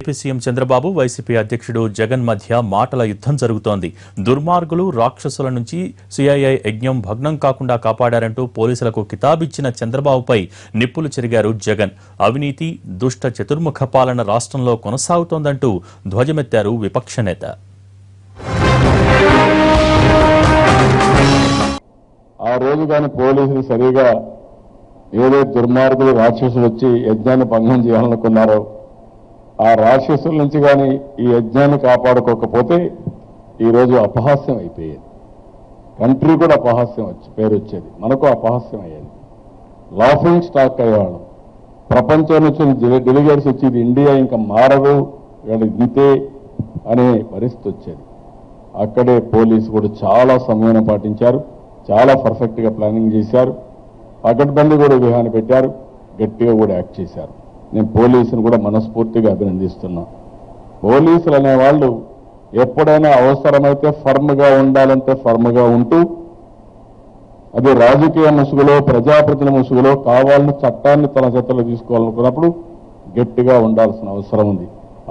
AP CM Chandrababu YCP అధ్యక్షుడు జగన్ మధ్య మాటల యుద్ధం జరుగుతోంది. దుర్మార్గులు రాక్షసుల నుంచి సిఐఐ యజ్ఞం భగ్నం కాకుండా కాపాడారంటూ పోలీసులకు కితాబిచ్చిన చంద్రబాబుపై నిప్పులు చెరిగారు జగన్. అవినీతి, దుష్ట చతుర్ముఖ పాలన రాష్ట్రంలో కొనసాగుతోందంటూ ధ్వజమెత్తారు విపక్ష నేత. ఆ రోజు కానీ పోలీసులు సరిగా ఏదో దుర్మార్గులు రాక్షసులు వచ్చి యజ్ఞాన్ని భంగం చేయాలనుకున్నారో ఆ రాక్షసుల నుంచి కానీ ఈ యజ్ఞాన్ని కాపాడుకోకపోతే ఈరోజు అపహాస్యం అయిపోయేది. కంట్రీ కూడా అపహాస్యం పేరు వచ్చేది, మనకు అపహాస్యం అయ్యేది. లాఫింగ్ స్టాక్ అయ్యేవాళ్ళం. ప్రపంచం నుంచి డెలిగేట్స్ వచ్చి ఇది ఇండియా ఇంకా మారదు, ఇంతే అనే పరిస్థితి వచ్చేది. అక్కడే పోలీసు కూడా చాలా సమయం పాటించారు, చాలా పర్ఫెక్ట్గా ప్లానింగ్ చేశారు, పకడ్బందీ కూడా వ్యూహాన్ని పెట్టారు, గట్టిగా కూడా యాక్ట్ చేశారు. నేను పోలీసును కూడా మనస్ఫూర్తిగా అభినందిస్తున్నా. పోలీసులు అనేవాళ్ళు ఎప్పుడైనా అవసరమైతే ఫర్మ్గా ఉండాలంటే ఫర్మ్గా ఉంటూ, అది రాజకీయ ముసుగులో ప్రజాప్రతినిధుల ముసుగులో కావాలని చట్టాన్ని తన చేతుల్లో తీసుకోవాలనుకున్నప్పుడు గట్టిగా ఉండాల్సిన అవసరం ఉంది.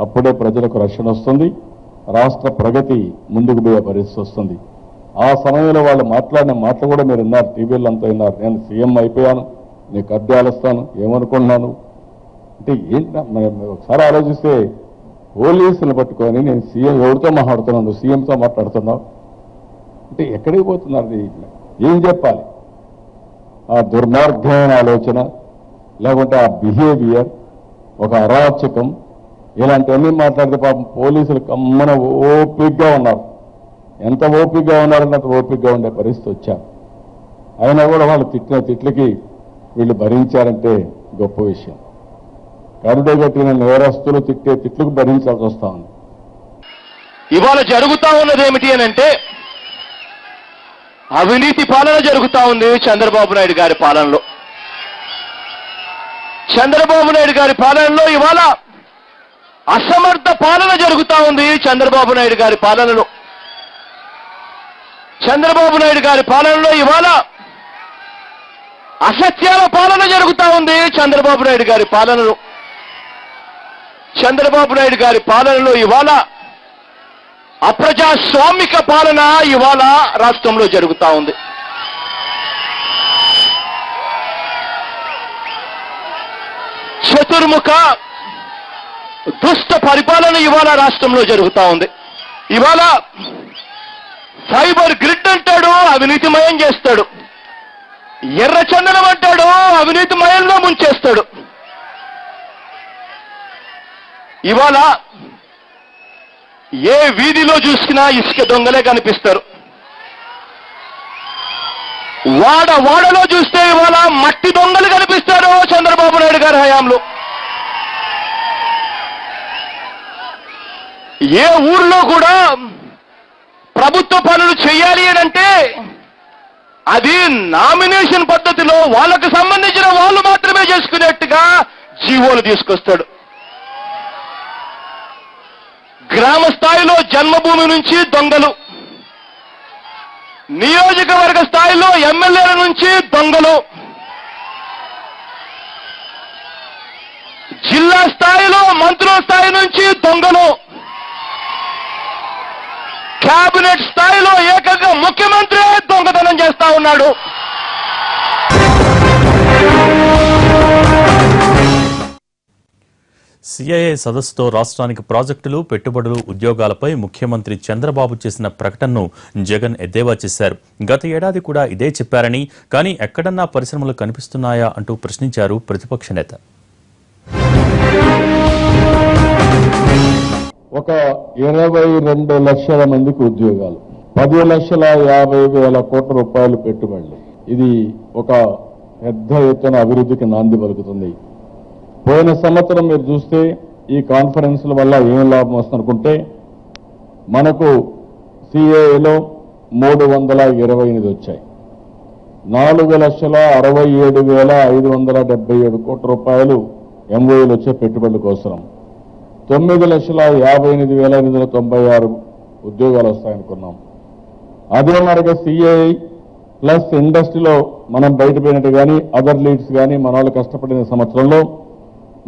అప్పుడే ప్రజలకు రక్షణ వస్తుంది, రాష్ట్ర ప్రగతి ముందుకు పోయే పరిస్థితి వస్తుంది. ఆ సమయంలో వాళ్ళు మాట్లాడిన మాటలు కూడా మీరు విన్నారు, టీవీలో అంతా విన్నారు. నేను సీఎం అయిపోయాను, నీకు అద్దెలుస్తాను, ఏమనుకున్నాను అంటే ఏంటి? ఒకసారి ఆలోచిస్తే పోలీసులు పట్టుకొని నేను సీఎం ఎవరితో మాట్లాడుతున్నాను, నువ్వు సీఎంతో మాట్లాడుతున్నావు అంటే ఎక్కడికి పోతున్నారు? ఏం చెప్పాలి? ఆ దుర్మార్గమైన ఆలోచన, లేకుంటే ఆ బిహేవియర్, ఒక అరాచకం, ఇలాంటివన్నీ మాట్లాడితే పాపం పోలీసులు కమ్మన ఓపికగా ఉన్నారు. ఎంత ఓపికగా ఉన్నారంటే అంత ఓపికగా ఉండే పరిస్థితి వచ్చారు. అయినా కూడా వాళ్ళు తిట్టిన తిట్లకి వీళ్ళు భరించారంటే గొప్ప విషయం. కరుడుగట్టిన నేరస్తులు తిట్టే తిట్లకు భరించాల్సి వస్తా ఉంది. ఇవాళ జరుగుతా ఉన్నది ఏమిటి అని అంటే, అవినీతి పాలన జరుగుతా ఉంది చంద్రబాబు నాయుడు గారి పాలనలో. చంద్రబాబు నాయుడు గారి పాలనలో ఇవాళ అసమర్థ పాలన జరుగుతా ఉంది. చంద్రబాబు నాయుడు గారి పాలనలో చంద్రబాబు నాయుడు గారి పాలనలో ఇవాళ అసత్యాల పాలన జరుగుతా ఉంది. చంద్రబాబు నాయుడు గారి పాలనలో చంద్రబాబు నాయుడు గారి పాలనలో ఇవాళ అప్రజాస్వామిక పాలన ఇవాళ రాష్ట్రంలో జరుగుతా ఉంది. చతుర్ముఖ దుష్ట పరిపాలన ఇవాళ రాష్ట్రంలో జరుగుతా ఉంది. ఇవాళ ఫైబర్ గ్రిడ్ అంటాడు, అవినీతిమయం చేస్తాడు. ఎర్రచందనం అంటాడు, అవినీతిమయంలో ముంచేస్తాడు. ఇవాళ ఏ వీధిలో చూసినా ఇసుక దొంగలే కనిపిస్తారు. వాడలో చూస్తే ఇవాళ మట్టి దొంగలు కనిపిస్తారు చంద్రబాబు నాయుడు గారి హయాంలో. ఏ ఊర్లో కూడా ప్రభుత్వ పనులు చేయాలి అని అంటే అది నామినేషన్ పద్ధతిలో వాళ్ళకు సంబంధించిన వాళ్ళు మాత్రమే చేసుకునేట్టుగా జీవోలు తీసుకొస్తాడు. గ్రామ స్థాయిలో జన్మభూమి నుంచి దొంగలు, నియోజకవర్గ స్థాయిలో ఎమ్మెల్యేల నుంచి దొంగలు, జిల్లా స్థాయిలో మంత్రుల స్థాయి నుంచి దొంగలు, కేబినెట్ స్థాయిలో ఏకంగా ముఖ్యమంత్రి దొంగతనం చేస్తా ఉన్నాడు. సిఐఐ సదస్సుతో రాష్ట్రానికి ప్రాజెక్టులు, పెట్టుబడులు, ఉద్యోగాలపై ముఖ్యమంత్రి చంద్రబాబు చేసిన ప్రకటనను జగన్ ఎద్దేవా చేశారు. గత ఏడాది కూడా ఇదే చెప్పారని, కానీ ఎక్కడన్నా పరిశ్రమలు కనిపిస్తున్నాయా అంటూ ప్రశ్నించారు ప్రతిపక్ష నేత. ఒక 22 లక్షల మందికి ఉద్యోగాలు, 10,50,000 కోట్ల రూపాయలు పెట్టుబడులు, ఇది ఒక పెద్ద ఎత్తున అభివృద్ధికి నాంది పలుకుతుంది. పోయిన సంవత్సరం మీరు చూస్తే ఈ కాన్ఫరెన్స్ల వల్ల ఏం లాభం వస్తుందనుకుంటే, మనకు సిఏఏలో 328 వచ్చాయి. 4,67,577 కోట్ల రూపాయలు ఎంఓఏలు వచ్చే పెట్టుబడుల కోసం, 9,58,896 ఉద్యోగాలు వస్తాయనుకున్నాం. అదే మరిగా సిఐఐ ప్లస్ ఇండస్ట్రీలో మనం బయటపోయినట్టు కానీ అదర్ లీడ్స్ కానీ మన వాళ్ళు కష్టపడిన సంవత్సరంలో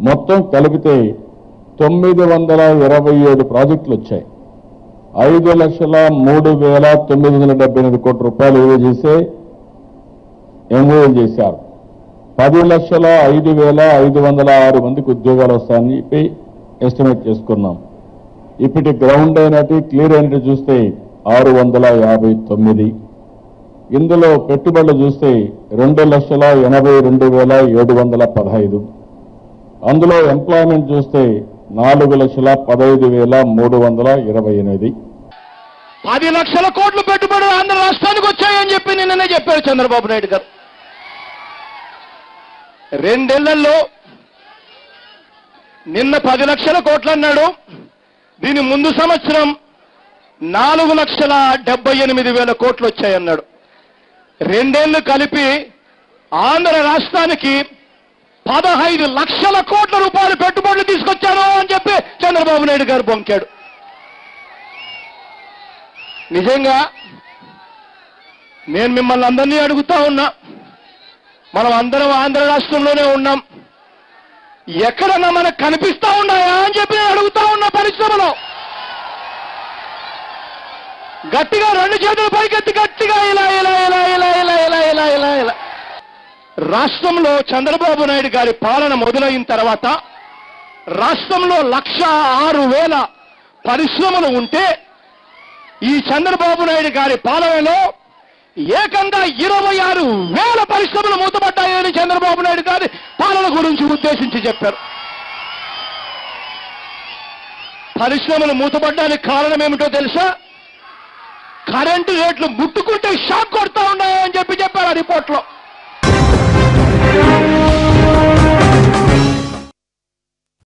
మొత్తం కలిపితే 927 ప్రాజెక్టులు వచ్చాయి. 5,03,978 కోట్ల రూపాయలు విలువ చేసే ఎంఓఏలు చేశారు. 10,05,506 మందికి ఉద్యోగాలు వస్తాయని చెప్పి ఎస్టిమేట్ చేసుకున్నాం. ఇప్పటి గ్రౌండ్ అయినట్టు క్లియర్ అయినట్టు చూస్తే 659. ఇందులో పెట్టుబడులు చూస్తే 2,82,715. అందులో ఎంప్లాయ్మెంట్ చూస్తే 4,15,328. 10 లక్షల కోట్లు పెట్టుబడులు ఆంధ్ర రాష్ట్రానికి వచ్చాయని చెప్పి నిన్ననే చెప్పారు చంద్రబాబు నాయుడు గారు. 2 ఏళ్లలో నిన్న 10 లక్షల కోట్లు అన్నాడు. దీని ముందు సంవత్సరం 4,78,000 కోట్లు వచ్చాయన్నాడు. 2 ఏళ్లు కలిపి ఆంధ్ర రాష్ట్రానికి 15 లక్షల కోట్ల రూపాయలు పెట్టుబడులు తీసుకొచ్చారు అని చెప్పి చంద్రబాబు నాయుడు గారు బొంకాడు. నిజంగా నేను మిమ్మల్ని అందరినీ అడుగుతా ఉన్నా, మనం అందరం ఆంధ్ర రాష్ట్రంలోనే ఉన్నాం, ఎక్కడన్నా మనకు కనిపిస్తా ఉన్నాయా అని చెప్పి నేను అడుగుతా ఉన్నా. పరిశ్రమలో గట్టిగా 2 చేతులు పైకెత్తి గట్టిగా ఇలా ఇలా ఇలా ఇలా ఇలా ఇలా ఇలా ఇలా ఇలా. రాష్ట్రంలో చంద్రబాబు నాయుడు గారి పాలన మొదలైన తర్వాత రాష్ట్రంలో 106,000 పరిశ్రమలు ఉంటే ఈ చంద్రబాబు నాయుడు గారి పాలనలో ఏకంగా 26,000 పరిశ్రమలు మూతపడ్డాయని చంద్రబాబు నాయుడు గారి పాలన గురించి ఉద్దేశించి చెప్పారు. పరిశ్రమలు మూతపడ్డానికి కారణం ఏమిటో తెలుసా? కరెంటు రేట్లు ముట్టుకుంటే షాక్ కొడతా ఉన్నాయని చెప్పి చెప్పారు ఆ రిపోర్ట్లో.